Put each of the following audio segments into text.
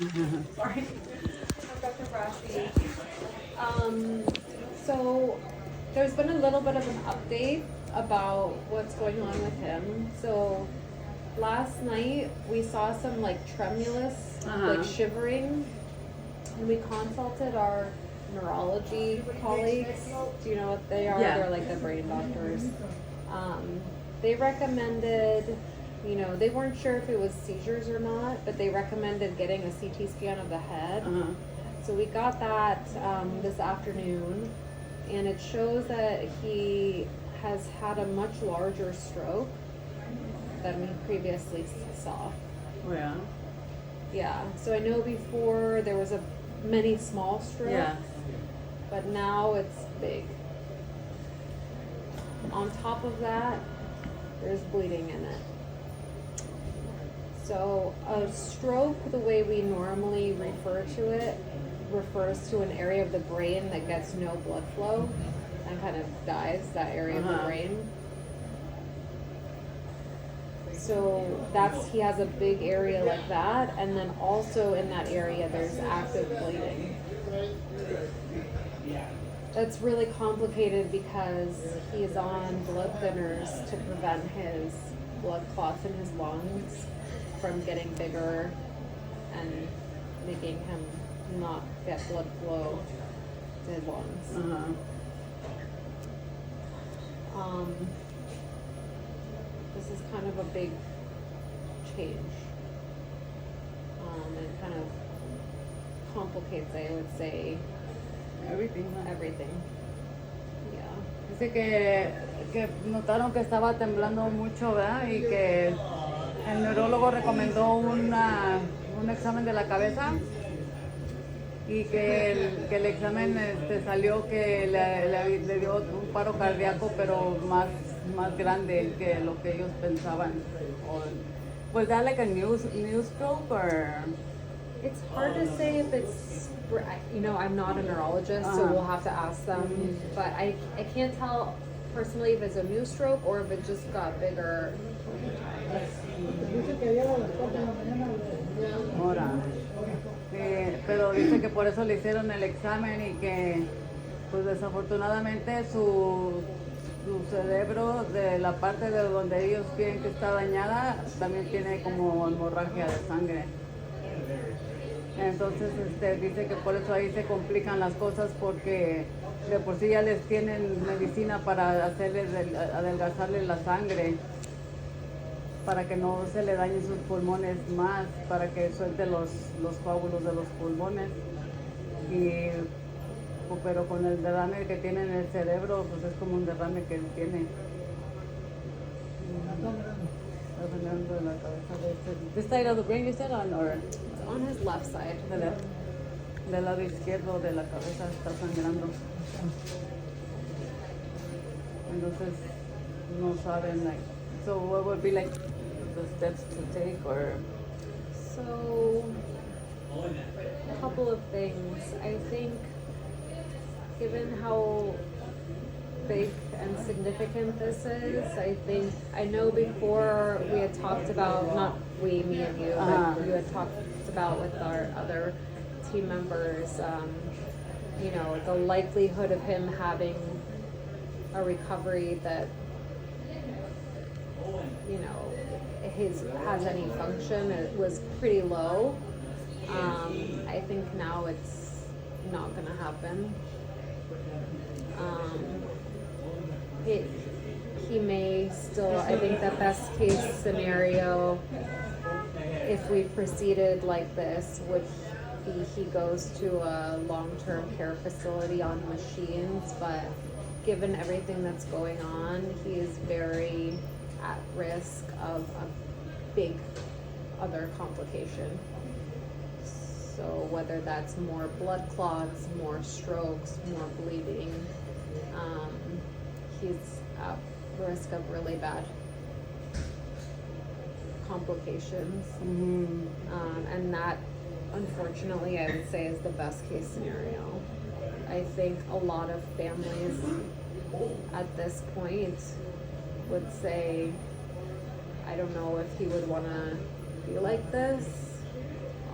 Sorry. Dr. Brashi. So there's been a little bit of an update about what's going on with him. So last night we saw some like tremulous, like shivering, and we consulted our neurology colleagues. Do you know what they are? Yeah. They're like the brain doctors. They recommended, they weren't sure if it was seizures or not, but they recommended getting a CT scan of the head. So we got that this afternoon, and it shows that he has had a much larger stroke than we previously saw. Oh, yeah. Yeah, so I know before there was many small strokes, Yeah. but now it's big. On top of that, there's bleeding in it. So a stroke, the way we normally refer to it, refers to an area of the brain that gets no blood flow and kind of dies, that area of the brain. So he has a big area like that, and then also in that area there's active bleeding. That's really complicated because he's on blood thinners to prevent his blood clots in his lungs from getting bigger and making him not get blood flow to his lungs. This is kind of a big change. It kind of complicates, I would say, everything. Yeah. Dice que notaron que estaba temblando mucho, ¿verdad? Y que el neurólogo recomendó un examen de la cabeza y que el examen salió que le dio un paro cardíaco, pero más grande que lo que ellos pensaban. Was that like a new stroke or? It's hard to say if it's, I'm not a neurologist, so we'll have to ask them. But I can't tell personally if it's a new stroke or if it just got bigger. Ahora. Pero dice que por eso le hicieron el examen y que pues desafortunadamente su cerebro, de la parte de donde ellos creen que está dañada, también tiene como hemorragia de sangre. Entonces dice que por eso ahí se complican las cosas, porque de por sí ya les tienen medicina para adelgazarle la sangre, para que no se le dañen sus pulmones más, para que suelte los coágulos de los pulmones. Pero con el derrame que tiene en el cerebro, pues es como un derrame que él tiene. Está sangrando de la cabeza de This side of the brain, you said, or? It's on his left side. Del lado izquierdo de la cabeza está sangrando. Entonces, no saben, so what would be the steps to take, or? So, a couple of things. I think, given how big and significant this is, I know before we had talked about, not we, me and you, but you had talked about with our other team members, the likelihood of him having a recovery that, has any function, it was pretty low. I think now it's not going to happen. He may still, I think the best case scenario, if we proceeded like this, would be he goes to a long-term care facility on machines, but given everything that's going on, he is very at risk of a big other complication. So whether that's more blood clots, more strokes, more bleeding, he's at risk of really bad complications. And that, unfortunately, I would say is the best case scenario. I think a lot of families at this point would say, I don't know if he would want to be like this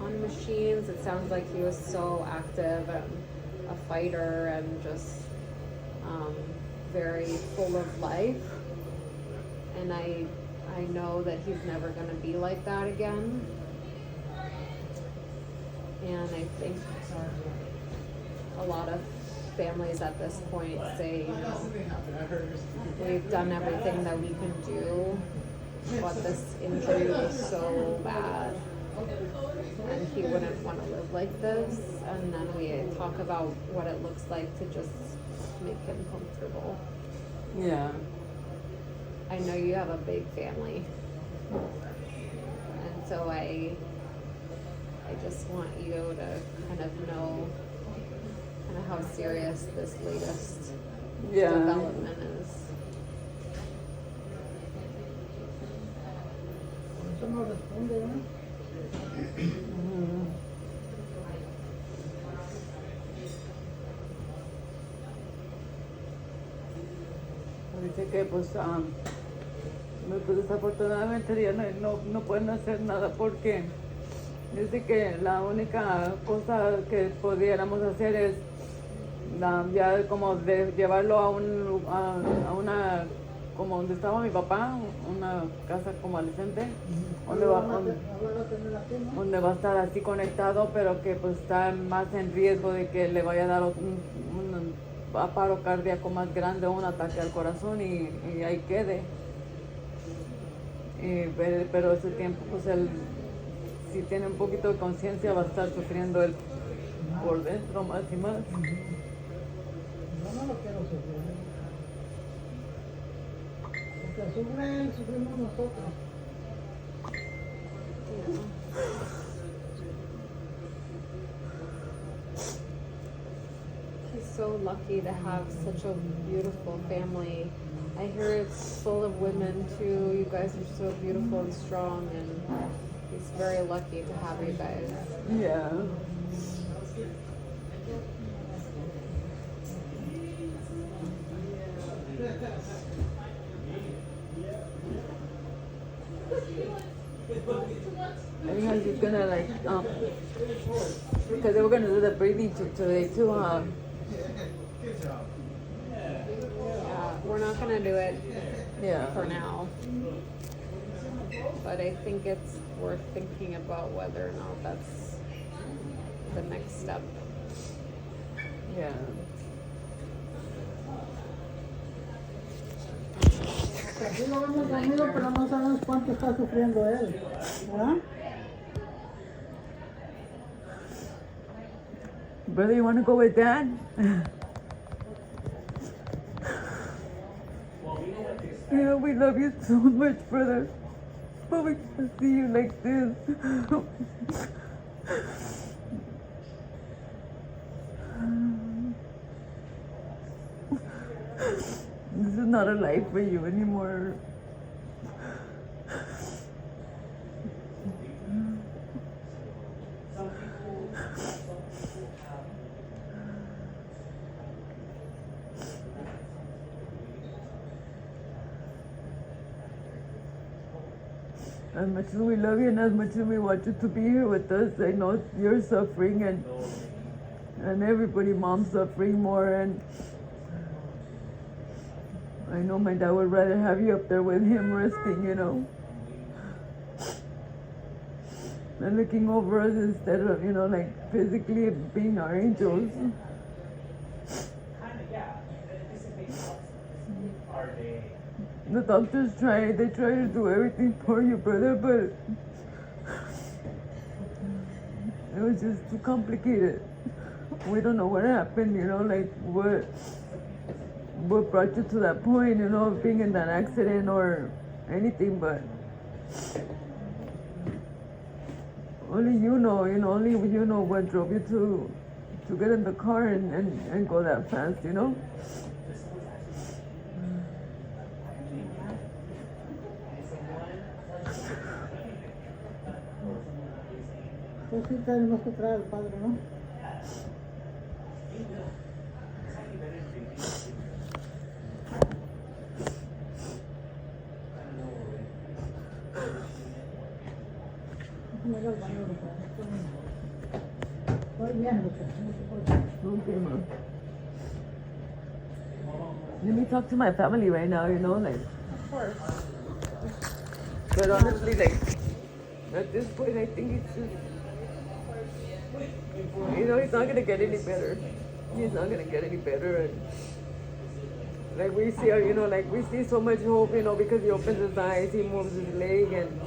on machines. It sounds like he was so active and a fighter and just very full of life. And I know that he's never going to be like that again. And I think a lot of families at this point say, you know, we've done everything that we can do, but this injury was so bad and he wouldn't want to live like this. And then we talk about what it looks like to just make him comfortable. Yeah. I know you have a big family, and so I just want you to kind of know kind of how serious this latest development is. Dice que pues desafortunadamente ya no pueden hacer nada porque dice que la única cosa que pudiéramos hacer es ya como de llevarlo a una como donde estaba mi papá, una casa convaleciente, donde va a estar así conectado, pero que pues está más en riesgo de que le vaya a dar un paro cardíaco más grande, un ataque al corazón y ahí quede. Pero ese tiempo pues él, si tiene un poquito de conciencia, va a estar sufriendo él por dentro más y más. Yo no lo quiero sufrir. Porque sufre él, sufrimos nosotros. He's so lucky to have such a beautiful family. I hear it's full of women too. You guys are so beautiful and strong, and he's very lucky to have you guys. Yeah. I think I'm just gonna because they were gonna do the breathing today too, huh? Yeah, we're not gonna do it for now, but I think it's worth thinking about whether or not that's the next step. Yeah. Aquí lo hemos dormido, pero no sabemos cuánto está sufriendo él. ¿Verdad? Brother, you wanna go with Dad? Yeah, we love you so much, brother. But we can't see you like this. This is not a life for you anymore. As much as we love you and as much as we want you to be here with us, I know you're suffering and everybody, mom's suffering more, and I know my dad would rather have you up there with him resting, you know, and looking over us instead of, you know, like physically being our angels. The doctors try to do everything for you, brother, but it was just too complicated. We don't know what happened, you know, like what brought you to that point, you know, of being in that accident or anything, but only you know, only you know what drove you to get in the car and go that fast, you know? Pues sí, tenemos que traer al padre, ¿no? Déjame ir al baño, por favor. Estoy bien, Lucas. Okay, Mom. Let me talk to my family right now, you know, like. Of course. But honestly, like, at this point, I think it's just, you know, he's not gonna get any better. He's not gonna get any better, and like we see, you know, like we see so much hope, you know, because he opens his eyes, he moves his leg, and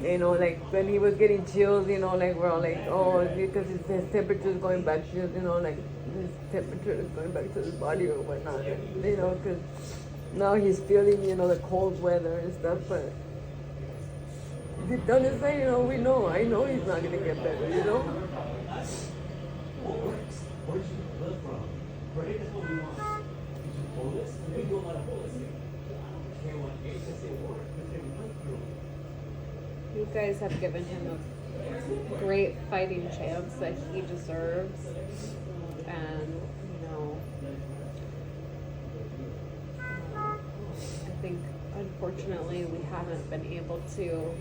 you know, like when he was getting chills, you know, like we're all like, oh, because his temperature is going back to, you know, like his temperature is going back to his body or whatnot, and, you know, because now he's feeling, you know, the cold weather and stuff, but deep down inside, you know, I know he's not gonna get better, you know. You guys have given him a great fighting chance that he deserves. And, you know, I think unfortunately we haven't been able to.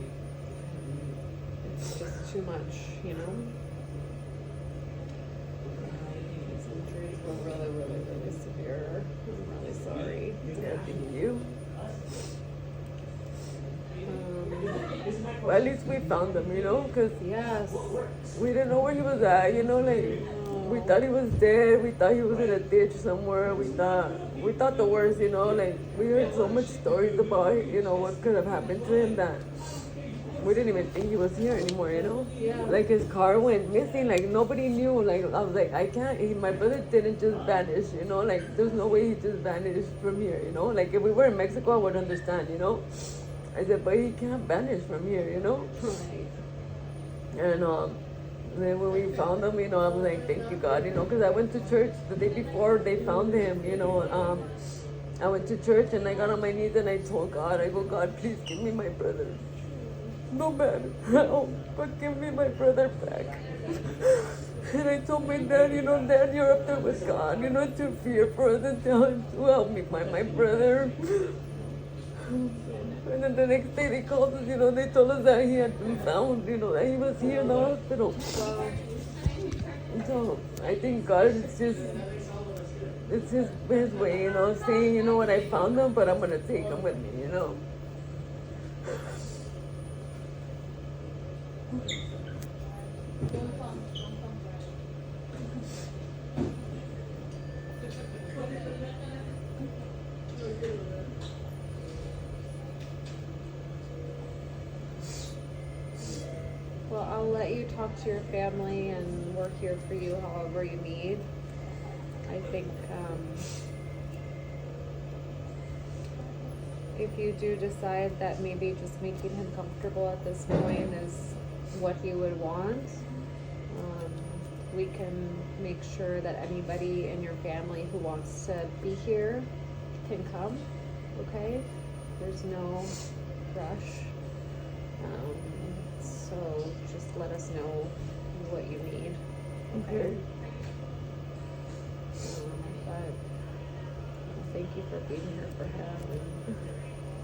It's just too much, you know. These injuries were really, really, really severe. I'm really sorry. Yeah, thank you. Well, at least we found him, you know, because Yes. we didn't know where he was at, you know, like we thought he was dead, we thought he was in a ditch somewhere, we thought the worst, you know, like we heard so much stories about, you know, what could have happened to him that we didn't even think he was here anymore, you know. Yeah. Like his car went missing, like nobody knew, like I was like, I can't, my brother didn't just vanish, you know, like there's no way he just vanished from here, you know, like if we were in Mexico I would understand, you know. I said, but he can't vanish from here, you know. Right. And then when we found him, you know, I'm like, thank you, God, you know, because I went to church the day before they found him, you know. I went to church and I got on my knees and I told God, I go, God, please give me my brother. No matter how, but give me my brother back. And I told my dad, you know, Dad, you're up there with God, you know, to fear for us and tell him to help me find my brother. And then the next day they called us, you know, they told us that he had been found, you know, that he was here in the hospital. So I think God is just, it's his way, you know, saying, you know what, I found him, but I'm going to take him with me, you know. Well, I'll let you talk to your family and we're here for you however you need. I think if you do decide that maybe just making him comfortable at this point is what he would want, we can make sure that anybody in your family who wants to be here can come, okay? There's no rush. So just let us know what you need. Okay. But thank you for being here for him and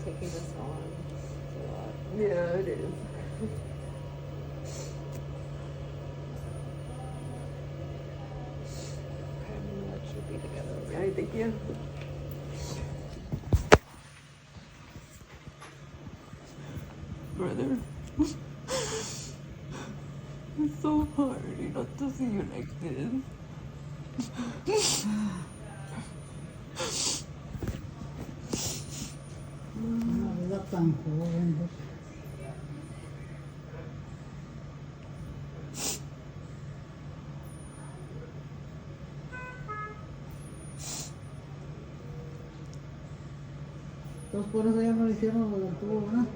taking this on. It's a lot. Yeah, it is. Okay, I'm gonna let you be together. All right, thank you. Brother. It's so hard, you know, to see you like this. Una vida tan joven. Entonces por eso ya no le hicieron lo del tubo, ¿verdad?